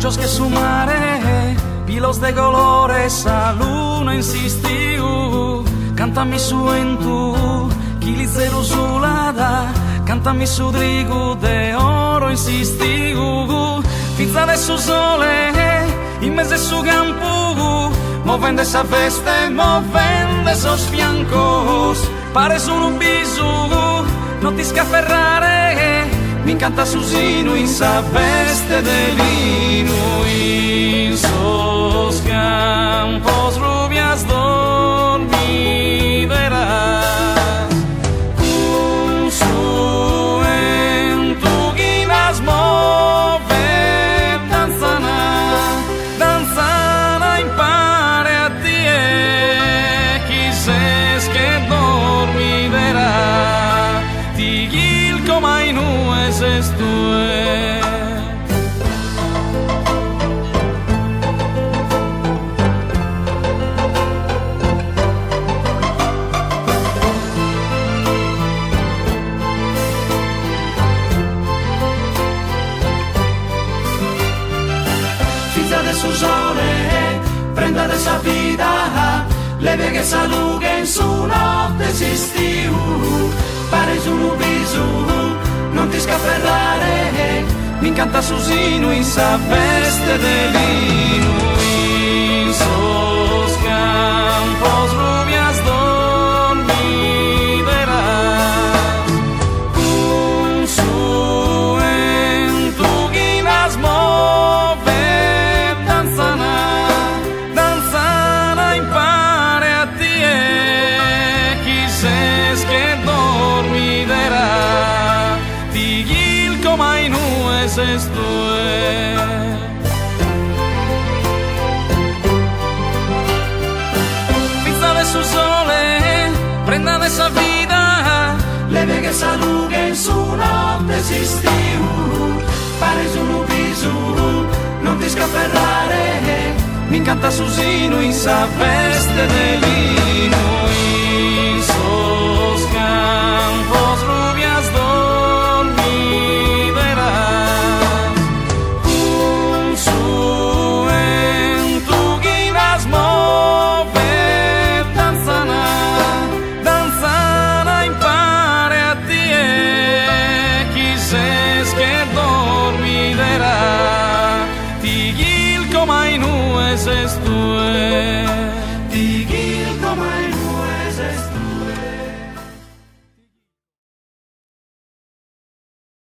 ojos que su mare, pilos de colores, a luna insistiu. Cantami su en tu, chili zero sulada, cantami su drigo de oro insistiu. Fizza de su sole, in mezzo su campo, movendo esa veste, movendo esos fiancos. Pares un bisu, no ti scaferrare, mi encanta su sino in sa veste de lino. In sos campos rubias dormiderás, un su tu guinas move, danzana impare a ti, quizás que dormiderá, ti gil como nu es esto. De su sole, prenda de esa vida, leve che salughe in su notte esistiu. Pare su un bisu, non ti scafferrare, mi incanta su sino in sa veste de lino. In sos campos rubias dormiderás, un su en tu guinas move, danzana impare a ti, quizás que dormiderá, ti gil como nu es esto. Pizza de su sole, prenda de esa vida, leve che salughe in su notte esistiu. Pare su un bisu, non ti scafferrare, mi encanta su sino in sa veste de lino. In sos campos rubias dormiderás, un su en tu guinas move, danzana impare a ti, quizás que dormiderá, ti gil como nu es esto.